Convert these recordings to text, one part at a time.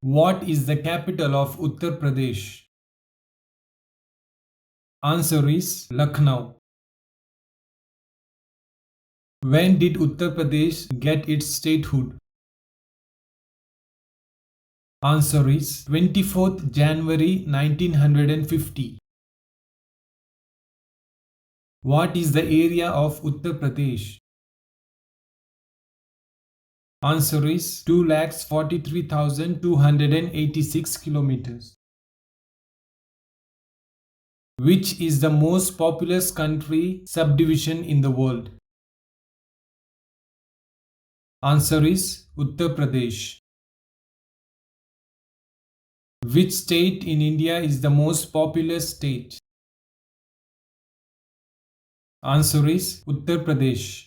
What is the capital of Uttar Pradesh? Answer is Lucknow. When did Uttar Pradesh get its statehood? Answer is 24th January 1950. What is the area of Uttar Pradesh? Answer is 2,43,286 kilometers. Which is the most populous country subdivision in the world? Answer is Uttar Pradesh. Which state in India is the most populous state? Answer is Uttar Pradesh.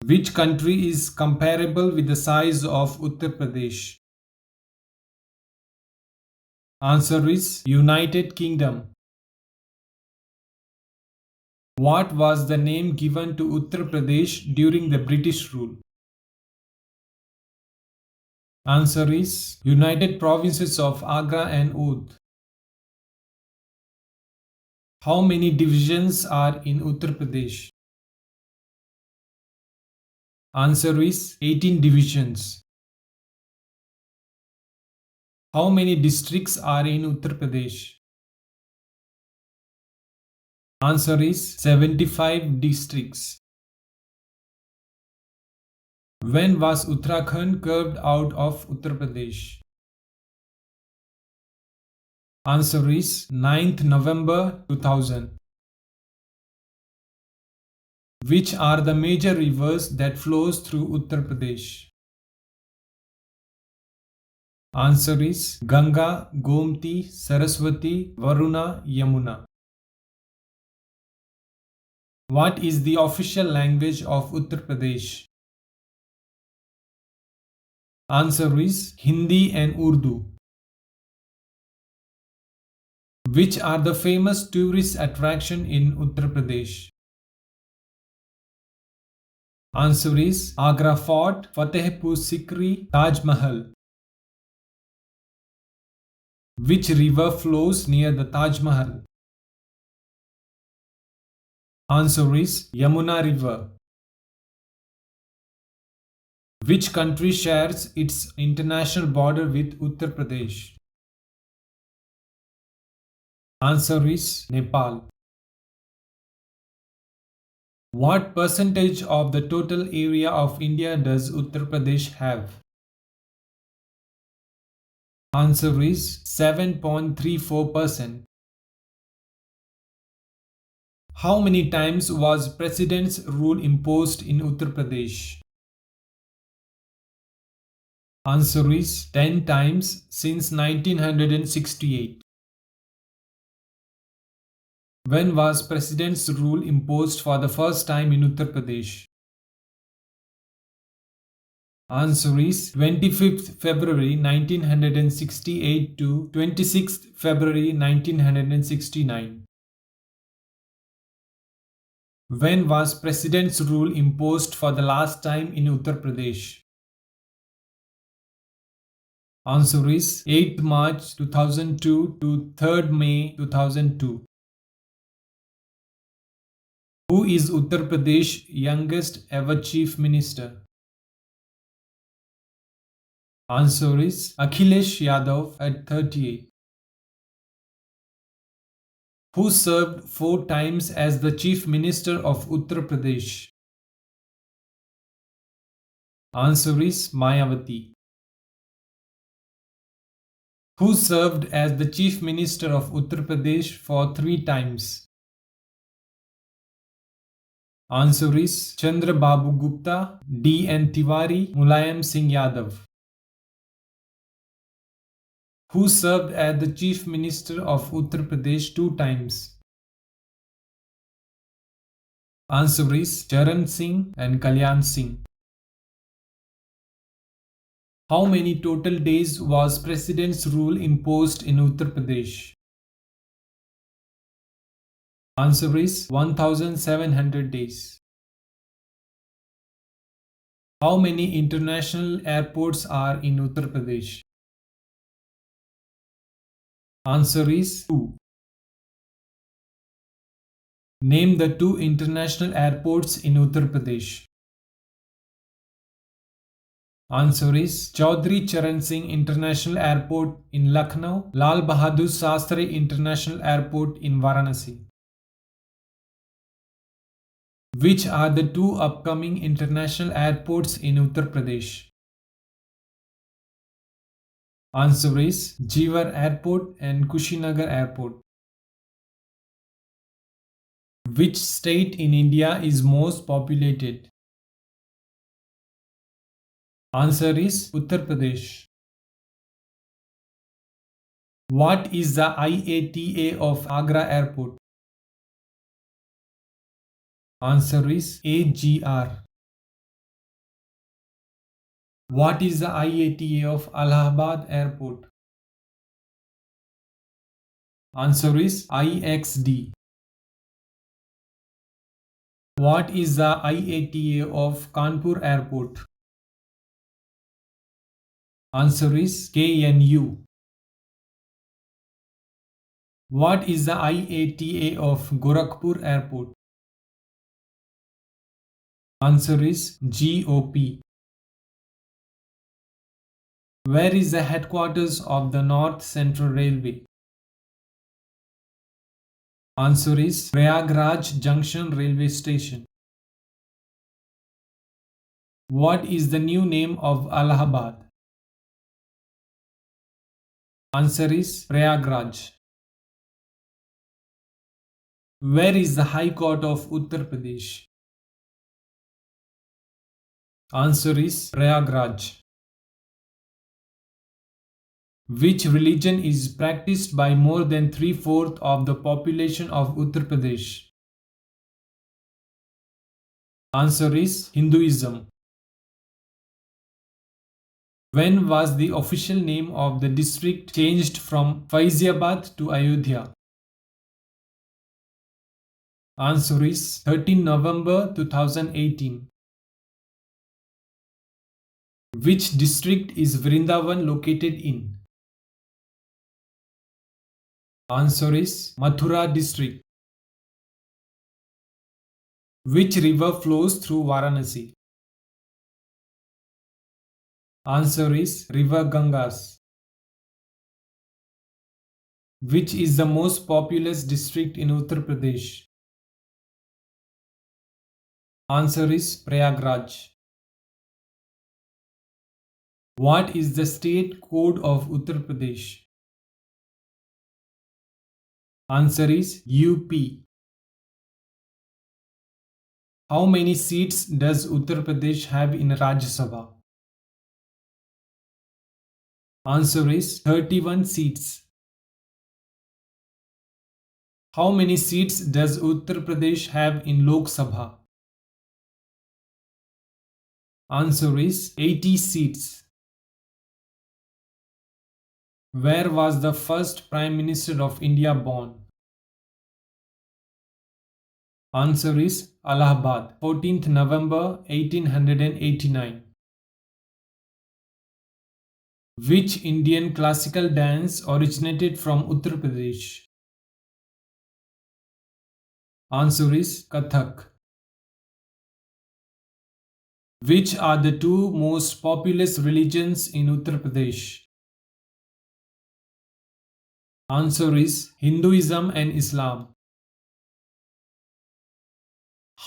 Which country is comparable with the size of Uttar Pradesh? Answer is United Kingdom. What was the name given to Uttar Pradesh during the British rule? Answer is United Provinces of Agra and Oudh. How many divisions are in Uttar Pradesh? Answer is 18 divisions. How many districts are in Uttar Pradesh? Answer is 75 districts. When was Uttarakhand carved out of Uttar Pradesh? Answer is 9th November 2000. Which are the major rivers that flows through Uttar Pradesh? Answer is Ganga, Gomti, Saraswati, Varuna, Yamuna. What is the official language of Uttar Pradesh? Answer is Hindi and Urdu. Which are the famous tourist attraction in Uttar Pradesh? Answer is Agra Fort, Fatehpur Sikri, Taj Mahal. Which river flows near the Taj Mahal? Answer is Yamuna River. Which country shares its international border with Uttar Pradesh? Answer is Nepal. What percentage of the total area of India does Uttar Pradesh have? Answer is 7.34%. How many times was President's rule imposed in Uttar Pradesh? Answer is 10 times since 1968. When was President's rule imposed for the first time in Uttar Pradesh? Answer is 25th February 1968 to 26th February 1969. When was President's rule imposed for the last time in Uttar Pradesh? Answer is 8th March 2002 to 3rd May 2002. Who is Uttar Pradesh's youngest ever Chief Minister? Answer is Akhilesh Yadav at 38. Who served 4 times as the Chief Minister of Uttar Pradesh? Answer is Mayawati. Who served as the Chief Minister of Uttar Pradesh for 3 times? Answer is Chandrababu Gupta, D.N. Tiwari, Mulayam Singh Yadav. Who served as the Chief Minister of Uttar Pradesh 2 times? Answer is Charan Singh and Kalyan Singh. How many total days was President's rule imposed in Uttar Pradesh? Answer is 1700 days. How many international airports are in Uttar Pradesh? Answer is 2. Name the 2 international airports in Uttar Pradesh. Answer is Chaudhry Charan Singh International Airport in Lucknow, Lal Bahadur Shastri International Airport in Varanasi. Which are the 2 upcoming international airports in Uttar Pradesh? Answer is Jivar Airport and Kushinagar Airport. Which state in India is most populated? Answer is Uttar Pradesh. What is the IATA of Agra Airport? Answer is AGR. What is the IATA of Allahabad Airport? Answer is IXD. What is the IATA of Kanpur Airport? Answer is KNU. What is the IATA of Gorakhpur Airport? Answer is GOP. Where is the headquarters of the North Central Railway? Answer is Prayagraj Junction Railway Station. What is the new name of Allahabad? Answer is Prayagraj. Where is the High Court of Uttar Pradesh? Answer is Prayagraj. Which religion is practiced by more than 3/4 of the population of Uttar Pradesh? Answer is Hinduism. When was the official name of the district changed from Faiziabad to Ayodhya? Answer is 13 November 2018. Which district is Vrindavan located in? Answer is Mathura district. Which river flows through Varanasi? Answer is River Gangas. Which is the most populous district in Uttar Pradesh? Answer is Prayagraj. What is the state code of Uttar Pradesh? Answer is UP. How many seats does Uttar Pradesh have in Rajya Sabha? Answer is 31 seats. How many seats does Uttar Pradesh have in Lok Sabha? Answer is 80 seats. Where was the first Prime Minister of India born? Answer is Allahabad, 14th November 1889. Which Indian classical dance originated from Uttar Pradesh? Answer is Kathak. Which are the 2 most populous religions in Uttar Pradesh? Answer is Hinduism and Islam.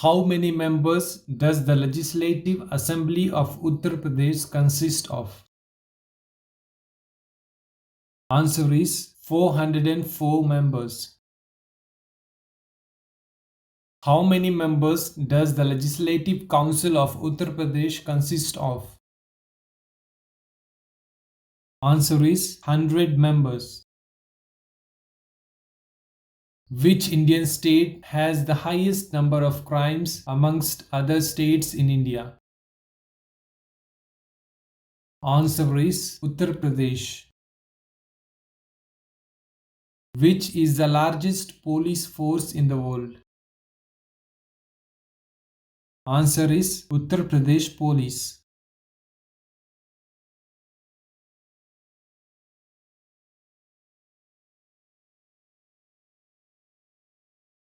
How many members does the Legislative Assembly of Uttar Pradesh consist of? Answer is 404 members. How many members does the Legislative Council of Uttar Pradesh consist of? Answer is 100 members. Which Indian state has the highest number of crimes amongst other states in India? Answer is Uttar Pradesh. Which is the largest police force in the world? Answer is Uttar Pradesh Police.